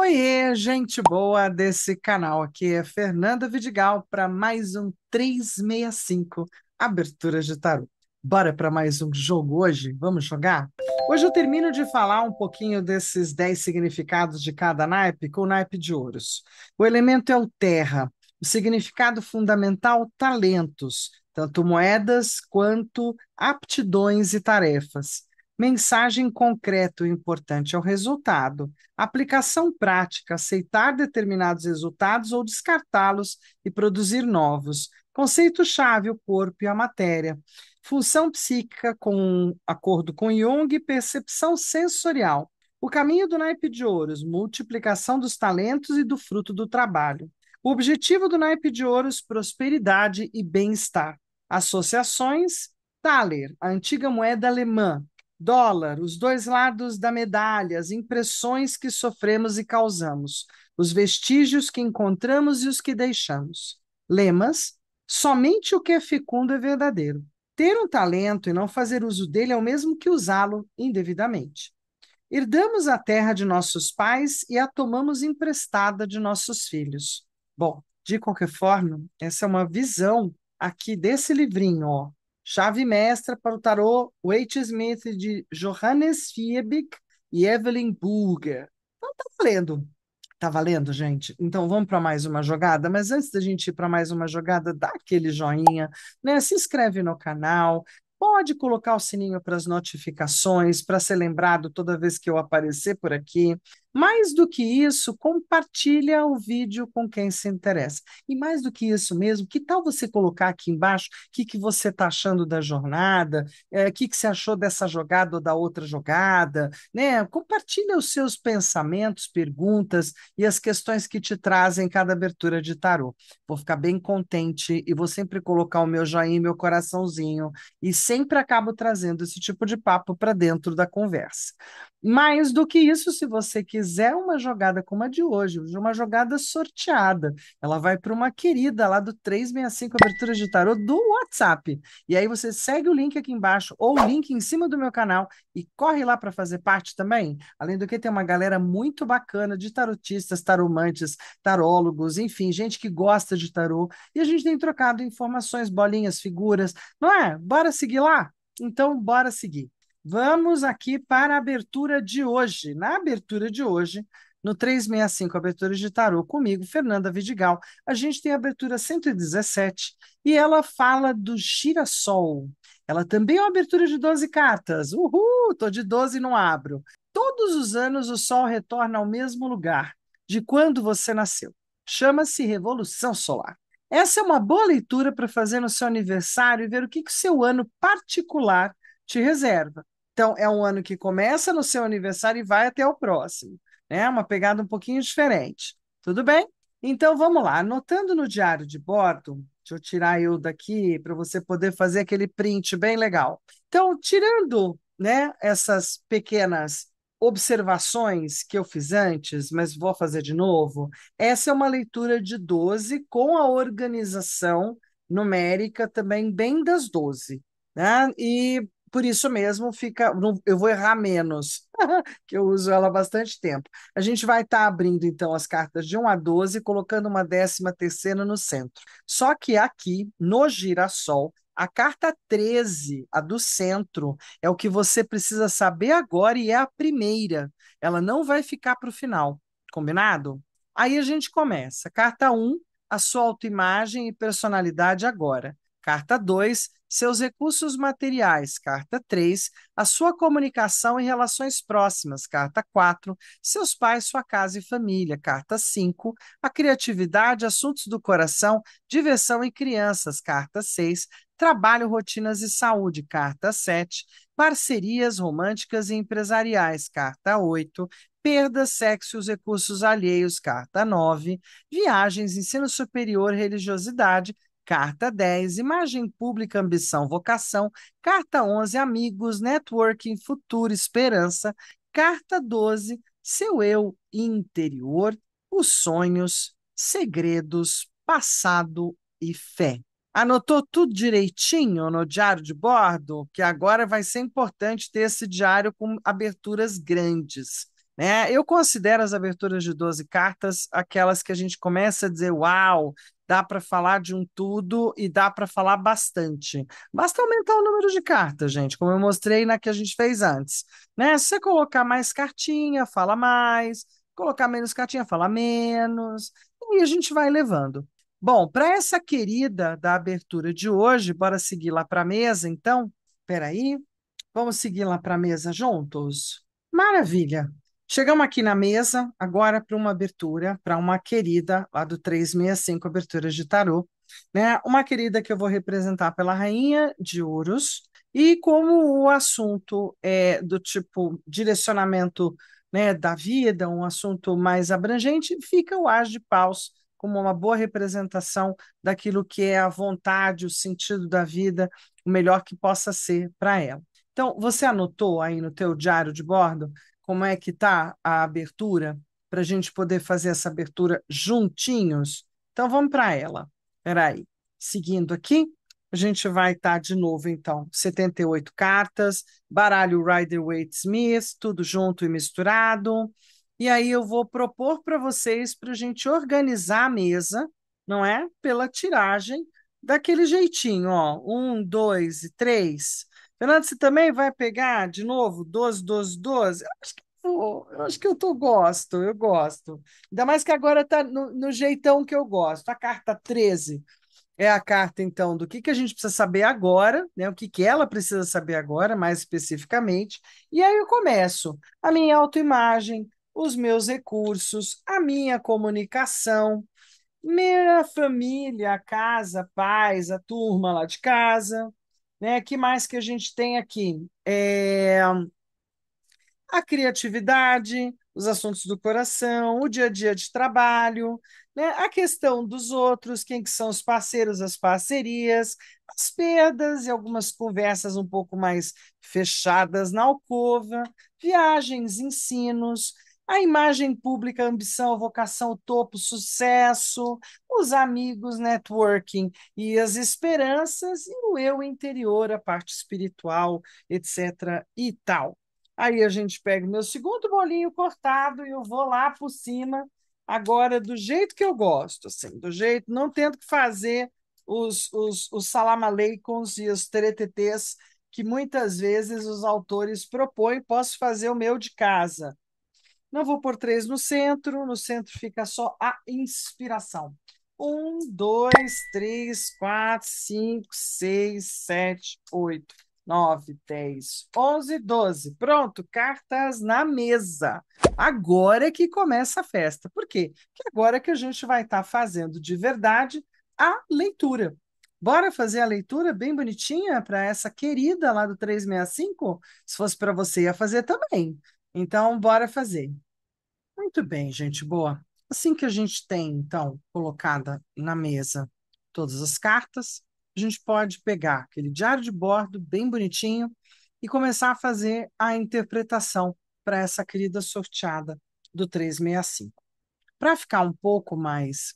Oiê, gente boa desse canal. Aqui é Fernanda Vidigal para mais um 365 Abertura de Tarô. Bora para mais um jogo hoje? Vamos jogar? Hoje eu termino de falar um pouquinho desses 10 significados de cada naipe com o naipe de ouros. O elemento é o terra. O significado fundamental, talentos, tanto moedas quanto aptidões e tarefas. Mensagem concreta, o importante é o resultado. Aplicação prática, aceitar determinados resultados ou descartá-los e produzir novos. Conceito-chave, o corpo e a matéria. Função psíquica, com acordo com Jung, percepção sensorial. O caminho do naipe de ouros, multiplicação dos talentos e do fruto do trabalho. O objetivo do naipe de ouros, prosperidade e bem-estar. Associações, Thaler, a antiga moeda alemã, dólar, os dois lados da medalha, as impressões que sofremos e causamos, os vestígios que encontramos e os que deixamos. Lemas, somente o que é fecundo é verdadeiro. Ter um talento e não fazer uso dele é o mesmo que usá-lo indevidamente. Herdamos a terra de nossos pais e a tomamos emprestada de nossos filhos. Bom, de qualquer forma, essa é uma visão aqui desse livrinho, ó. Chave mestra para o tarô Waite Smith de Johannes Fiebig e Evelyn Burger. Então tá valendo. Tá valendo, gente? Então vamos para mais uma jogada, mas antes da gente ir para mais uma jogada, dá aquele joinha, né? Se inscreve no canal, pode colocar o sininho para as notificações, para ser lembrado toda vez que eu aparecer por aqui. Mais do que isso, compartilha o vídeo com quem se interessa. E mais do que isso mesmo, que tal você colocar aqui embaixo o que você está achando da jornada, o que você achou dessa jogada ou da outra jogada, né? Compartilha os seus pensamentos, perguntas e as questões que te trazem cada abertura de tarô. Vou ficar bem contente e vou sempre colocar o meu joinha e meu coraçãozinho e sempre acabo trazendo esse tipo de papo para dentro da conversa. Mais do que isso, se você quiser uma jogada como a de hoje, uma jogada sorteada, ela vai para uma querida lá do 365 Aberturas de Tarô do WhatsApp. E aí você segue o link aqui embaixo ou o link em cima do meu canal e corre lá para fazer parte também. Além do que, tem uma galera muito bacana de tarotistas, taromantes, tarólogos, enfim, gente que gosta de tarô. E a gente tem trocado informações, bolinhas, figuras, não é? Bora seguir lá? Então, bora seguir. Vamos aqui para a abertura de hoje. Na abertura de hoje, no 365 Aberturas de Tarô, comigo, Fernanda Vidigal, a gente tem a abertura 117 e ela fala do girassol. Ela também é uma abertura de 12 cartas. Uhul, tô de 12 e não abro. Todos os anos o Sol retorna ao mesmo lugar de quando você nasceu. Chama-se Revolução Solar. Essa é uma boa leitura para fazer no seu aniversário e ver o que o seu ano particular te reserva. Então, é um ano que começa no seu aniversário e vai até o próximo, né? Uma pegada um pouquinho diferente. Tudo bem? Então, vamos lá. Anotando no diário de bordo, deixa eu tirar eu daqui para você poder fazer aquele print bem legal. Então, tirando, né, essas pequenas observações que eu fiz antes, mas vou fazer de novo, essa é uma leitura de 12 com a organização numérica também bem das 12, né? E por isso mesmo fica, eu vou errar menos, que eu uso ela há bastante tempo. A gente vai estar abrindo então as cartas de 1 a 12, colocando uma 13ª no centro. Só que aqui no girassol, a carta 13, a do centro, é o que você precisa saber agora e é a primeira. Ela não vai ficar para o final, combinado? Aí a gente começa. Carta 1, a sua autoimagem e personalidade agora. Carta 2, seus recursos materiais. Carta 3, a sua comunicação e relações próximas. Carta 4, seus pais, sua casa e família. Carta 5, a criatividade, assuntos do coração, diversão e crianças. Carta 6, trabalho, rotinas e saúde. Carta 7, parcerias românticas e empresariais. Carta 8, perda, sexo e os recursos alheios. Carta 9, viagens, ensino superior, religiosidade. Carta 10, imagem pública, ambição, vocação. Carta 11, amigos, networking, futuro, esperança. Carta 12, seu eu interior, os sonhos, segredos, passado e fé. Anotou tudo direitinho no diário de bordo? Que agora vai ser importante ter esse diário com aberturas grandes, né? Eu considero as aberturas de 12 cartas aquelas que a gente começa a dizer, uau, dá para falar de um tudo e dá para falar bastante. Basta aumentar o número de cartas, gente, como eu mostrei na que a gente fez antes, né? Se você colocar mais cartinha, fala mais, colocar menos cartinha, fala menos, e a gente vai levando. Bom, para essa querida da abertura de hoje, bora seguir lá para a mesa, então? Peraí, vamos seguir lá para a mesa juntos? Maravilha! Chegamos aqui na mesa, agora para uma abertura, para uma querida lá do 365 Aberturas de Tarô, né? Uma querida que eu vou representar pela Rainha de Ouros, e como o assunto é do tipo direcionamento, né, da vida, um assunto mais abrangente, fica o As de Paus como uma boa representação daquilo que é a vontade, o sentido da vida, o melhor que possa ser para ela. Então, você anotou aí no teu diário de bordo como é que está a abertura, para a gente poder fazer essa abertura juntinhos? Então, vamos para ela. Espera aí. Seguindo aqui, a gente vai estar de novo, então, 78 cartas, baralho Rider-Waite-Smith, tudo junto e misturado. E aí eu vou propor para vocês para a gente organizar a mesa, não é? Pela tiragem, daquele jeitinho, ó. Um, dois e três. Fernando, você também vai pegar de novo 12, 12, 12? Eu acho que gosto, eu gosto. Ainda mais que agora está no jeitão que eu gosto. A carta 13 é a carta, então, do que a gente precisa saber agora, né? O que que ela precisa saber agora, mais especificamente. E aí eu começo a minha autoimagem, os meus recursos, a minha comunicação, minha família, a casa, pais, a turma lá de casa, né? Que mais que a gente tem aqui? A criatividade, os assuntos do coração, o dia a dia de trabalho, né? A questão dos outros, quem que são os parceiros, as parcerias, as perdas e algumas conversas um pouco mais fechadas na alcova, viagens, ensinos, a imagem pública, a ambição, a vocação, o topo, o sucesso, os amigos, networking e as esperanças, e o eu interior, a parte espiritual, etc. e tal. Aí a gente pega o meu segundo bolinho cortado e eu vou lá por cima, agora do jeito que eu gosto, assim, do jeito, não tendo que fazer os salamaleicons e os teretetês que muitas vezes os autores propõem, posso fazer o meu de casa. Não vou pôr três no centro fica só a inspiração. Um, dois, três, quatro, cinco, seis, sete, oito, nove, 10, 11, 12. Pronto, cartas na mesa. Agora é que começa a festa. Por quê? Porque agora é que a gente vai estar fazendo de verdade a leitura. Bora fazer a leitura bem bonitinha para essa querida lá do 365? Se fosse para você, ia fazer também. Então, bora fazer. Muito bem, gente boa. Assim que a gente tem, então, colocada na mesa todas as cartas, a gente pode pegar aquele diário de bordo bem bonitinho e começar a fazer a interpretação para essa querida sorteada do 365. Para ficar um pouco mais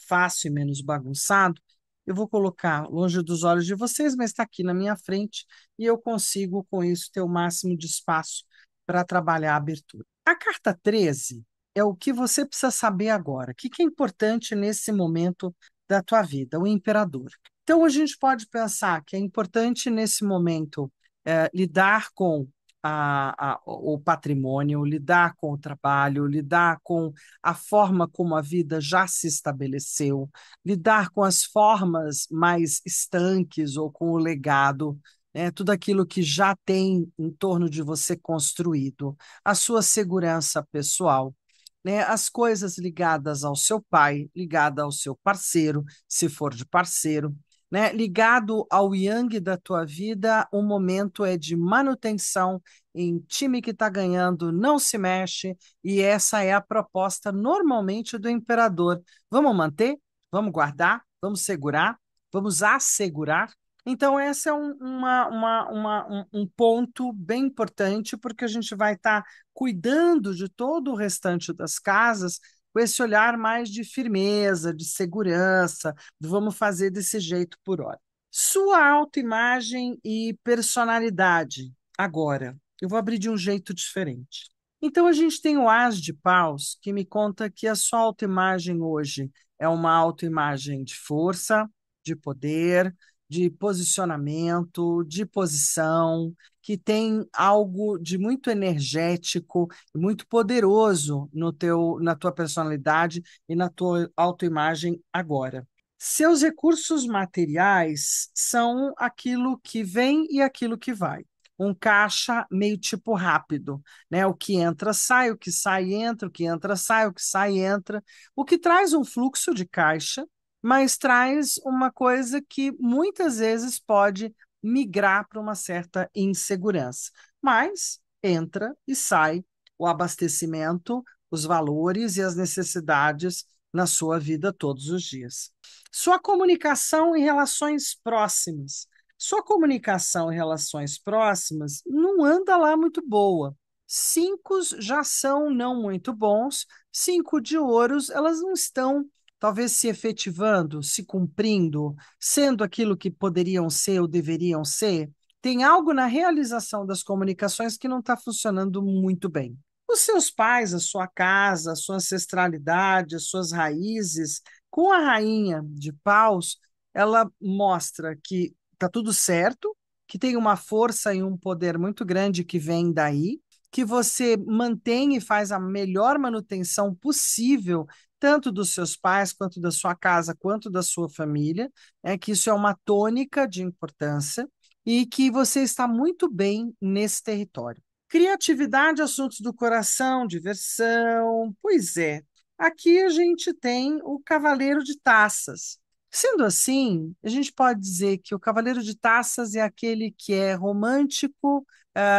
fácil e menos bagunçado, eu vou colocar longe dos olhos de vocês, mas está aqui na minha frente e eu consigo, com isso, ter o máximo de espaço para trabalhar a abertura. A carta 13 é o que você precisa saber agora. O que é importante nesse momento da tua vida? O imperador. Então, a gente pode pensar que é importante nesse momento lidar com o patrimônio, lidar com o trabalho, lidar com a forma como a vida já se estabeleceu, lidar com as formas mais estanques ou com o legado, né, tudo aquilo que já tem em torno de você construído, a sua segurança pessoal, né, as coisas ligadas ao seu pai, ligada ao seu parceiro, se for de parceiro, né, ligado ao yang da tua vida, o momento é de manutenção em time que está ganhando, não se mexe, e essa é a proposta normalmente do imperador. Vamos manter? Vamos guardar? Vamos segurar? Vamos assegurar? Então, esse é um ponto bem importante, porque a gente vai estar cuidando de todo o restante das casas com esse olhar mais de firmeza, de segurança, de vamos fazer desse jeito por hora. Sua autoimagem e personalidade. Agora, eu vou abrir de um jeito diferente. Então, a gente tem o As de Paus, que me conta que a sua autoimagem hoje é uma autoimagem de força, de poder, de posicionamento, de posição, que tem algo de muito energético e muito poderoso na tua personalidade e na tua autoimagem agora. Seus recursos materiais são aquilo que vem e aquilo que vai. Um caixa meio tipo rápido, né? O que entra sai, o que sai entra, o que entra sai, o que sai entra, o que traz um fluxo de caixa, mas traz uma coisa que muitas vezes pode migrar para uma certa insegurança. Mas entra e sai o abastecimento, os valores e as necessidades na sua vida todos os dias. Sua comunicação em relações próximas. Sua comunicação em relações próximas não anda lá muito boa. Cinco já são não muito bons, cinco de ouros, elas não estão talvez se efetivando, se cumprindo, sendo aquilo que poderiam ser ou deveriam ser. Tem algo na realização das comunicações que não está funcionando muito bem. Os seus pais, a sua casa, a sua ancestralidade, as suas raízes, com a rainha de paus, ela mostra que está tudo certo, que tem uma força e um poder muito grande que vem daí, que você mantém e faz a melhor manutenção possível, tanto dos seus pais, quanto da sua casa, quanto da sua família, que isso é uma tônica de importância e que você está muito bem nesse território. Criatividade, assuntos do coração, diversão, pois é. Aqui a gente tem o Cavaleiro de Taças. Sendo assim, a gente pode dizer que o Cavaleiro de Taças é aquele que é romântico,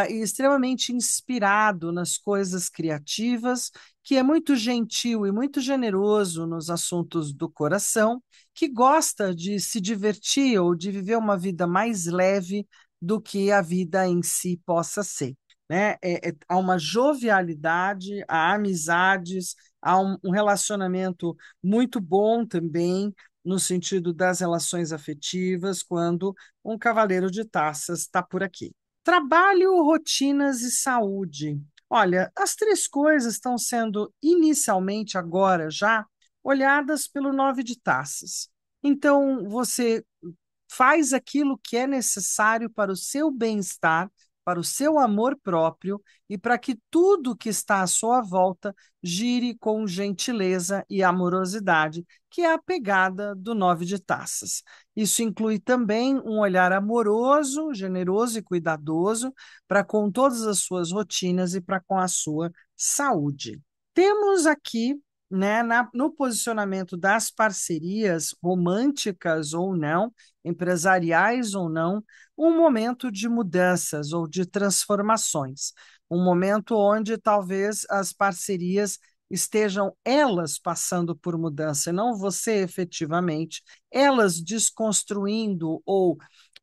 e extremamente inspirado nas coisas criativas, que é muito gentil e muito generoso nos assuntos do coração, que gosta de se divertir ou de viver uma vida mais leve do que a vida em si possa ser. Né? Há uma jovialidade, há amizades, há um relacionamento muito bom também, no sentido das relações afetivas, quando um cavaleiro de taças está por aqui. Trabalho, rotinas e saúde. Olha, as três coisas estão sendo inicialmente agora já olhadas pelo nove de taças. Então, você faz aquilo que é necessário para o seu bem-estar, para o seu amor próprio e para que tudo que está à sua volta gire com gentileza e amorosidade, que é a pegada do nove de taças. Isso inclui também um olhar amoroso, generoso e cuidadoso para com todas as suas rotinas e para com a sua saúde. Temos aqui, né, no posicionamento das parcerias românticas ou não, empresariais ou não, um momento de mudanças ou de transformações, um momento onde talvez as parcerias estejam elas passando por mudança, e não você efetivamente, elas desconstruindo ou,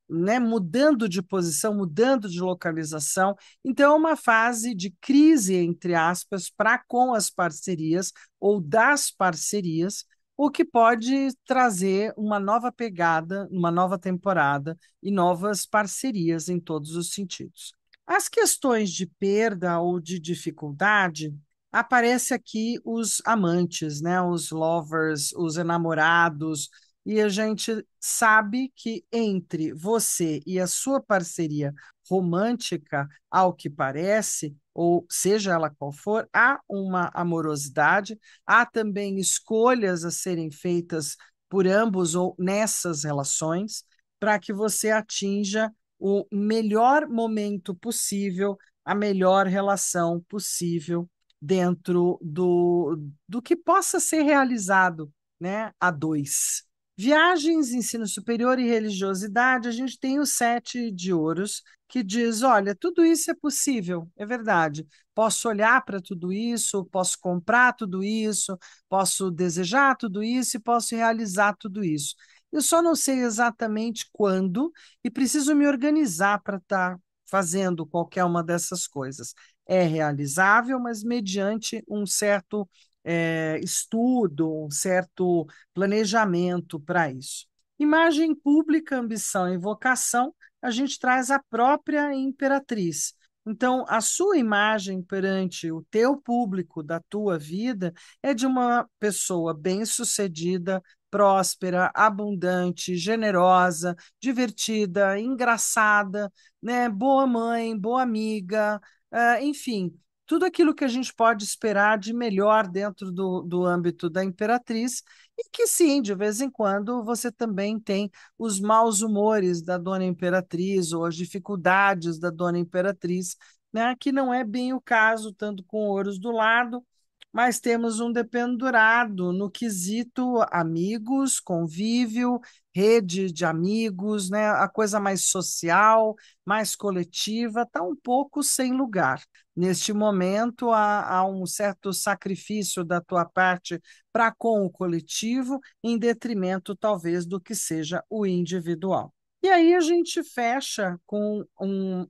né, mudando de posição, mudando de localização. Então, é uma fase de crise, entre aspas, para com as parcerias ou das parcerias, o que pode trazer uma nova pegada, uma nova temporada e novas parcerias em todos os sentidos. As questões de perda ou de dificuldade, aparece aqui os amantes, né? Os lovers, os enamorados, e a gente sabe que entre você e a sua parceria romântica, ao que parece, ou seja ela qual for, há uma amorosidade, há também escolhas a serem feitas por ambos ou nessas relações, para que você atinja o melhor momento possível, a melhor relação possível dentro do que possa ser realizado, né, a dois. Viagens, ensino superior e religiosidade, a gente tem o sete de ouros, que diz: olha, tudo isso é possível, é verdade. Posso olhar para tudo isso, posso comprar tudo isso, posso desejar tudo isso e posso realizar tudo isso. Eu só não sei exatamente quando e preciso me organizar para estar fazendo qualquer uma dessas coisas. É realizável, mas mediante um certo estudo, um certo planejamento para isso. Imagem pública, ambição e vocação, a gente traz a própria imperatriz. Então, a sua imagem perante o teu público da tua vida é de uma pessoa bem-sucedida, próspera, abundante, generosa, divertida, engraçada, né? Boa mãe, boa amiga, enfim, tudo aquilo que a gente pode esperar de melhor dentro do âmbito da Imperatriz, e que sim, de vez em quando você também tem os maus humores da Dona Imperatriz ou as dificuldades da Dona Imperatriz, né? Que não é bem o caso, tanto com ouros do lado, mas temos um dependurado no quesito amigos, convívio, rede de amigos, né? A coisa mais social, mais coletiva, está um pouco sem lugar. Neste momento, há um certo sacrifício da tua parte para com o coletivo, em detrimento, talvez, do que seja o individual. E aí a gente fecha com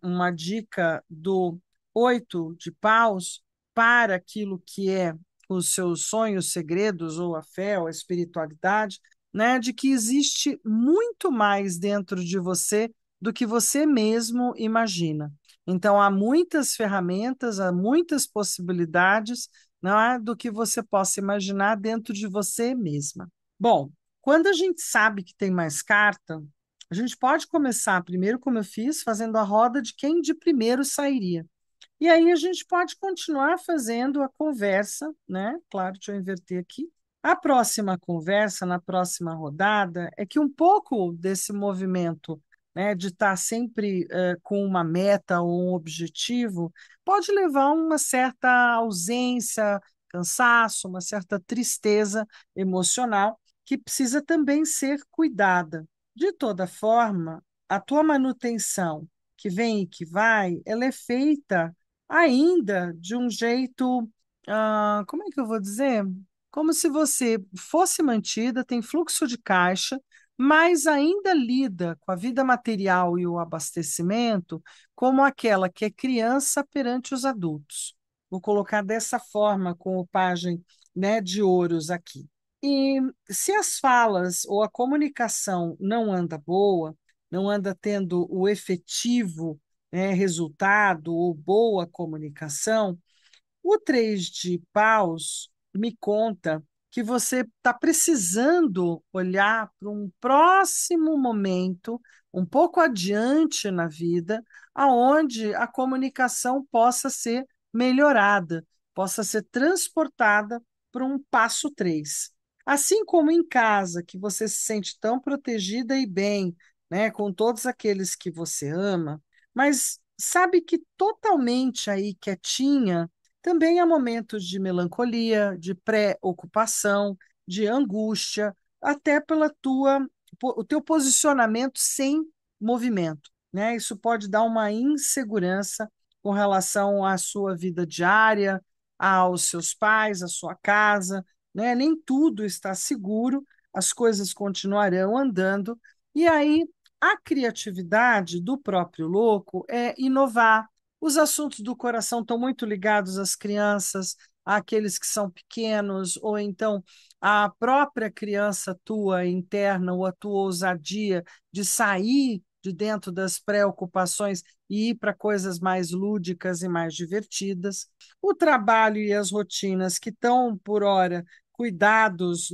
uma dica do 8 de paus para aquilo que é os seus sonhos segredos, ou a fé, ou a espiritualidade, né, de que existe muito mais dentro de você do que você mesmo imagina. Então, há muitas ferramentas, há muitas possibilidades, não é, do que você possa imaginar dentro de você mesma. Bom, quando a gente sabe que tem mais carta, a gente pode começar primeiro, como eu fiz, fazendo a roda de quem de primeiro sairia. E aí a gente pode continuar fazendo a conversa, né? Claro, deixa eu inverter aqui. A próxima conversa, na próxima rodada, é que um pouco desse movimento, né, de estar sempre com uma meta ou um objetivo, pode levar a uma certa ausência, cansaço, uma certa tristeza emocional que precisa também ser cuidada. De toda forma, a tua manutenção, que vem e que vai, ela é feita ainda de um jeito, como é que eu vou dizer? Como se você fosse mantida, tem fluxo de caixa, mas ainda lida com a vida material e o abastecimento como aquela que é criança perante os adultos. Vou colocar dessa forma com o pajem, né, de ouros aqui. E se as falas ou a comunicação não anda boa, não anda tendo o efetivo, né, resultado ou boa comunicação, o 3 de paus me conta que você está precisando olhar para um próximo momento, um pouco adiante na vida, aonde a comunicação possa ser melhorada, possa ser transportada para um passo 3. Assim como em casa, que você se sente tão protegida e bem, né, com todos aqueles que você ama, mas sabe que totalmente aí quietinha, também há momentos de melancolia, de preocupação, de angústia, até o teu posicionamento sem movimento, né? Isso pode dar uma insegurança com relação à sua vida diária, aos seus pais, à sua casa, né? Nem tudo está seguro, as coisas continuarão andando, e aí a criatividade do próprio louco é inovar. Os assuntos do coração estão muito ligados às crianças, àqueles que são pequenos, ou então à própria criança tua interna, ou a tua ousadia de sair de dentro das preocupações e ir para coisas mais lúdicas e mais divertidas. O trabalho e as rotinas que estão, por hora, cuidados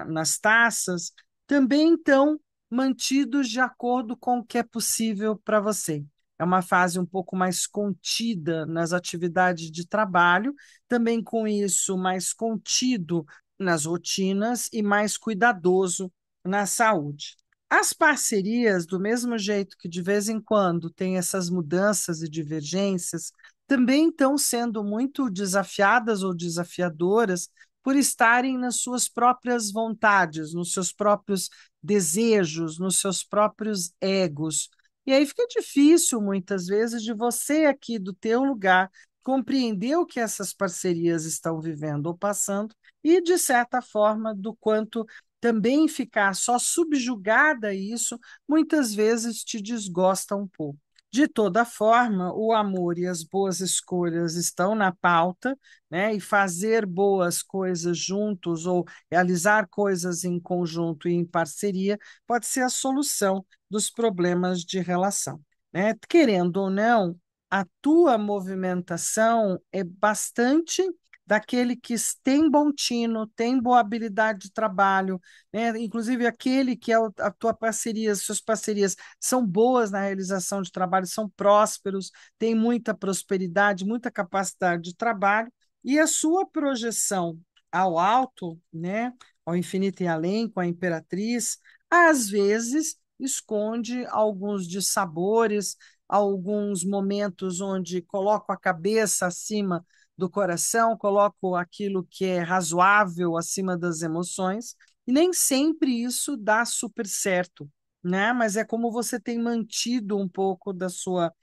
nas taças, também estão mantidos de acordo com o que é possível para você. É uma fase um pouco mais contida nas atividades de trabalho, também com isso mais contido nas rotinas e mais cuidadoso na saúde. As parcerias, do mesmo jeito que de vez em quando tem essas mudanças e divergências, também estão sendo muito desafiadas ou desafiadoras por estarem nas suas próprias vontades, nos seus próprios desejos, nos seus próprios egos. E aí fica difícil, muitas vezes, de você aqui do teu lugar compreender o que essas parcerias estão vivendo ou passando e, de certa forma, do quanto também ficar só subjugada a isso, muitas vezes te desgosta um pouco. De toda forma, o amor e as boas escolhas estão na pauta, né? E fazer boas coisas juntos ou realizar coisas em conjunto e em parceria pode ser a solução dos problemas de relação, né? Querendo ou não, a tua movimentação é bastante daquele que tem bom tino, tem boa habilidade de trabalho, né? Inclusive aquele que é a tua parceria, as suas parcerias são boas na realização de trabalho, são prósperos, têm muita prosperidade, muita capacidade de trabalho, e a sua projeção ao alto, né? Ao infinito e além, com a imperatriz, às vezes esconde alguns dissabores, alguns momentos onde coloco a cabeça acima do coração, coloco aquilo que é razoável acima das emoções, e nem sempre isso dá super certo, né? Mas é como você tem mantido um pouco da sua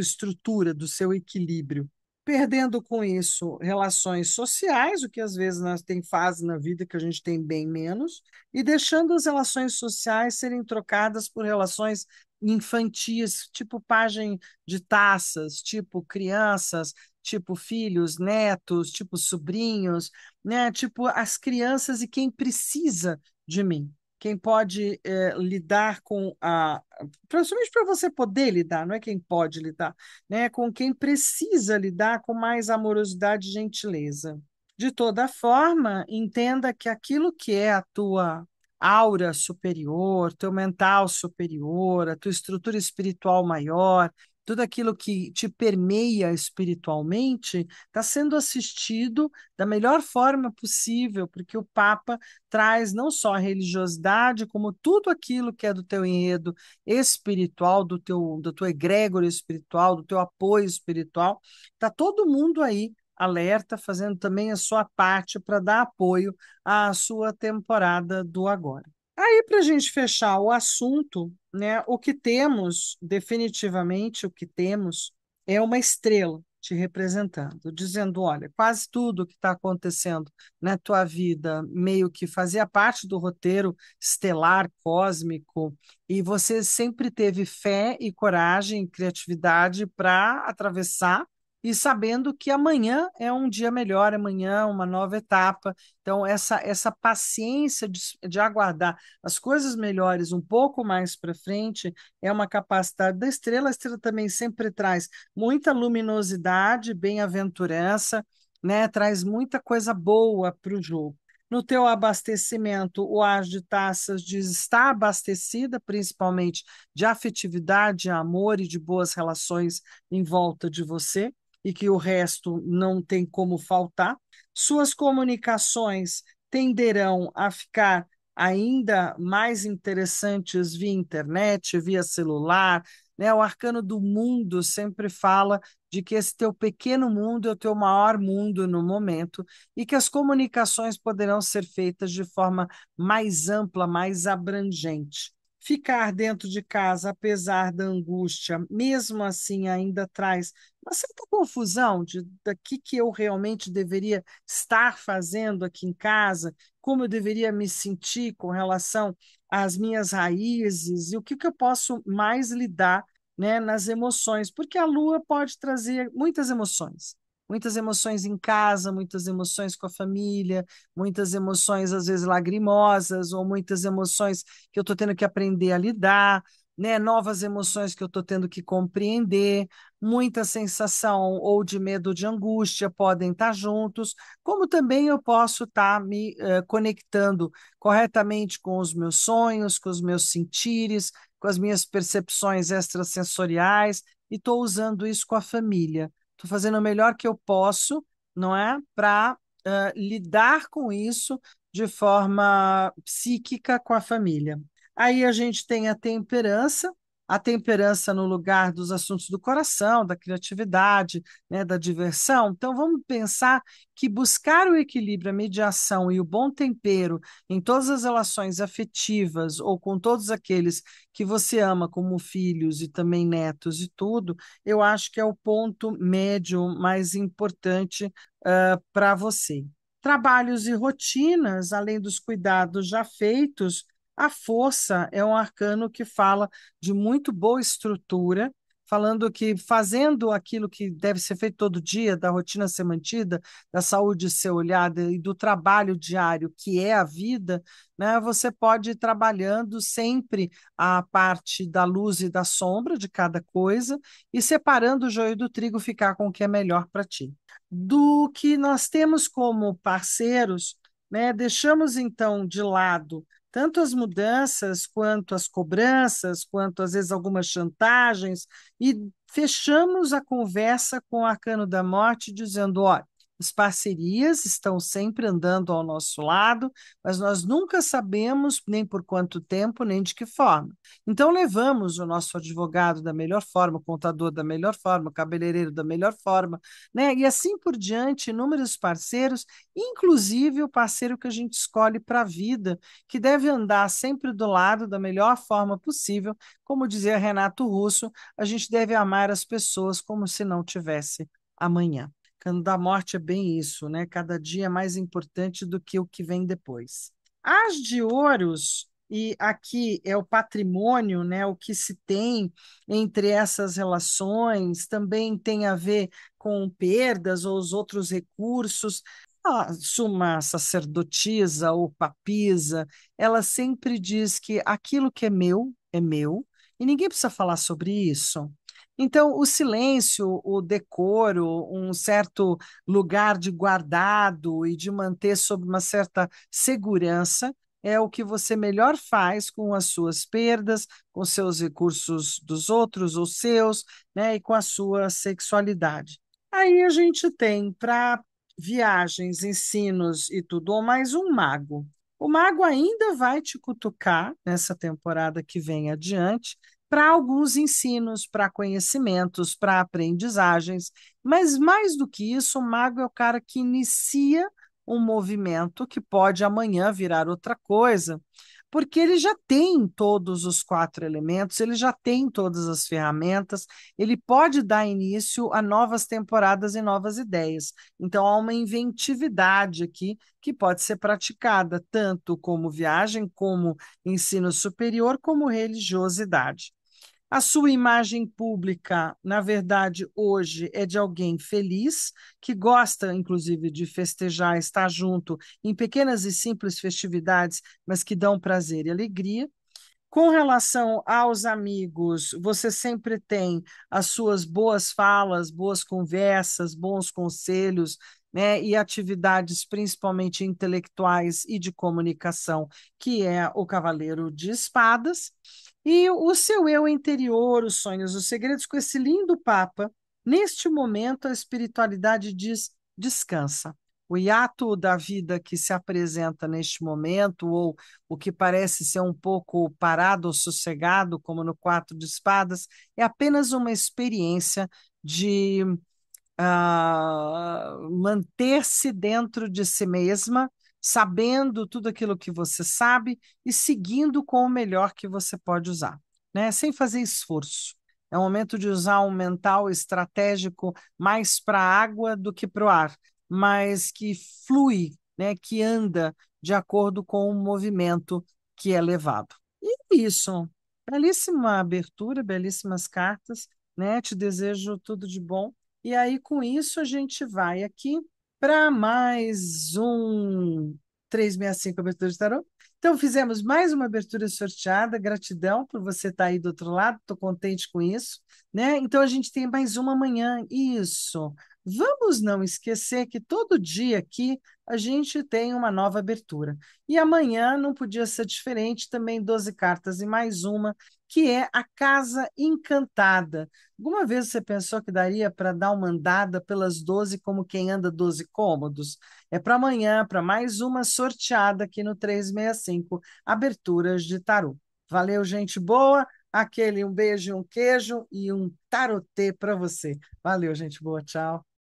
estrutura, do seu equilíbrio. Perdendo com isso relações sociais, o que às vezes nós tem fase na vida que a gente tem bem menos, e deixando as relações sociais serem trocadas por relações infantis, tipo página de taças, tipo crianças, tipo filhos, netos, tipo sobrinhos, né? Tipo as crianças e quem precisa de mim. Quem pode lidar com principalmente para você poder lidar, não é quem pode lidar, né? Com quem precisa lidar com mais amorosidade e gentileza. De toda forma, entenda que aquilo que é a tua aura superior, teu mental superior, a tua estrutura espiritual maior, tudo aquilo que te permeia espiritualmente, está sendo assistido da melhor forma possível, porque o Papa traz não só a religiosidade, como tudo aquilo que é do teu enredo espiritual, da tua egrégora espiritual, do teu apoio espiritual. Está todo mundo aí alerta, fazendo também a sua parte para dar apoio à sua temporada do agora. Aí, para a gente fechar o assunto, né, o que temos, definitivamente, o que temos é uma estrela te representando, dizendo: olha, quase tudo que está acontecendo na tua vida meio que fazia parte do roteiro estelar, cósmico, e você sempre teve fé e coragem e criatividade para atravessar. E sabendo que amanhã é um dia melhor, amanhã é uma nova etapa. Então, essa paciência de aguardar as coisas melhores um pouco mais para frente é uma capacidade da estrela. A estrela também sempre traz muita luminosidade, bem-aventurança, né? Traz muita coisa boa para o jogo. No teu abastecimento, o as de taças diz estar abastecida, principalmente de afetividade, amor e de boas relações em volta de você, e que o resto não tem como faltar. Suas comunicações tenderão a ficar ainda mais interessantes via internet, via celular, né? O arcano do mundo sempre fala de que esse teu pequeno mundo é o teu maior mundo no momento e que as comunicações poderão ser feitas de forma mais ampla, mais abrangente. Ficar dentro de casa, apesar da angústia, mesmo assim ainda traz uma certa confusão daqui que eu realmente deveria estar fazendo aqui em casa, como eu deveria me sentir com relação às minhas raízes e o que, que eu posso mais lidar, né, nas emoções, porque a lua pode trazer muitas emoções em casa, muitas emoções com a família, muitas emoções às vezes lagrimosas, ou muitas emoções que eu estou tendo que aprender a lidar, né, novas emoções que eu estou tendo que compreender, muita sensação ou de medo ou de angústia podem estar juntos, como também eu posso estar me conectando corretamente com os meus sonhos, com os meus sentires, com as minhas percepções extrasensoriais, e estou usando isso com a família. Estou fazendo o melhor que eu posso, não é? Para lidar com isso de forma psíquica com a família. Aí a gente tem a temperança no lugar dos assuntos do coração, da criatividade, né, da diversão. Então vamos pensar que buscar o equilíbrio, a mediação e o bom tempero em todas as relações afetivas ou com todos aqueles que você ama, como filhos e também netos e tudo, eu acho que é o ponto médio mais importante para você. Trabalhos e rotinas, além dos cuidados já feitos, a força é um arcano que fala de muito boa estrutura, falando que fazendo aquilo que deve ser feito todo dia, da rotina ser mantida, da saúde ser olhada e do trabalho diário, que é a vida, né, você pode ir trabalhando sempre a parte da luz e da sombra de cada coisa e separando o joio do trigo, ficar com o que é melhor para ti. Do que nós temos como parceiros, né, deixamos então de lado tanto as mudanças, quanto as cobranças, quanto às vezes algumas chantagens, e fechamos a conversa com o Arcano da Morte, dizendo: olha, as parcerias estão sempre andando ao nosso lado, mas nós nunca sabemos nem por quanto tempo, nem de que forma. Então, levamos o nosso advogado da melhor forma, o contador da melhor forma, o cabeleireiro da melhor forma, né? E assim por diante, inúmeros parceiros, inclusive o parceiro que a gente escolhe para a vida, que deve andar sempre do lado da melhor forma possível. Como dizia Renato Russo, a gente deve amar as pessoas como se não tivesse amanhã. Cano da Morte é bem isso, né? Cada dia é mais importante do que o que vem depois. As de ouros, e aqui é o patrimônio, né? O que se tem entre essas relações também tem a ver com perdas ou os outros recursos. A suma sacerdotisa ou papisa, ela sempre diz que aquilo que é meu, e ninguém precisa falar sobre isso. Então, o silêncio, o decoro, um certo lugar de guardado e de manter sob uma certa segurança é o que você melhor faz com as suas perdas, com seus recursos dos outros ou seus, né, e com a sua sexualidade. Aí a gente tem para viagens, ensinos e tudo, ou mais um mago. O mago ainda vai te cutucar nessa temporada que vem adiante para alguns ensinos, para conhecimentos, para aprendizagens, mas mais do que isso, o mago é o cara que inicia um movimento que pode amanhã virar outra coisa, porque ele já tem todos os quatro elementos, ele já tem todas as ferramentas, ele pode dar início a novas temporadas e novas ideias. Então, há uma inventividade aqui que pode ser praticada tanto como viagem, como ensino superior, como religiosidade. A sua imagem pública, na verdade, hoje é de alguém feliz, que gosta, inclusive, de festejar, estar junto em pequenas e simples festividades, mas que dão prazer e alegria. Com relação aos amigos, você sempre tem as suas boas falas, boas conversas, bons conselhos, né, e atividades principalmente intelectuais e de comunicação, que é o Cavaleiro de Espadas. E o seu eu interior, os sonhos, os segredos, com esse lindo Papa, neste momento a espiritualidade diz: descansa. O hiato da vida que se apresenta neste momento, ou o que parece ser um pouco parado ou sossegado, como no Quatro de Espadas, é apenas uma experiência de manter-se dentro de si mesma, sabendo tudo aquilo que você sabe e seguindo com o melhor que você pode usar, né? Sem fazer esforço. É um momento de usar um mental estratégico mais para a água do que para o ar, mas que flui, né? Que anda de acordo com o movimento que é levado. E é isso. Belíssima abertura, belíssimas cartas, né? Te desejo tudo de bom. E aí, com isso, a gente vai aqui para mais um 365 abertura de tarô. Então, fizemos mais uma abertura sorteada. Gratidão por você estar aí do outro lado, estou contente com isso, né? Então, a gente tem mais uma amanhã. Isso. Vamos não esquecer que todo dia aqui a gente tem uma nova abertura. E amanhã não podia ser diferente, também 12 cartas e mais uma, que é a Casa Encantada. Alguma vez você pensou que daria para dar uma andada pelas 12 como quem anda 12 cômodos? É para amanhã, para mais uma sorteada aqui no 365 Aberturas de Tarô. Valeu, gente boa. Aquele um beijo, um queijo e um tarotê para você. Valeu, gente boa. Tchau.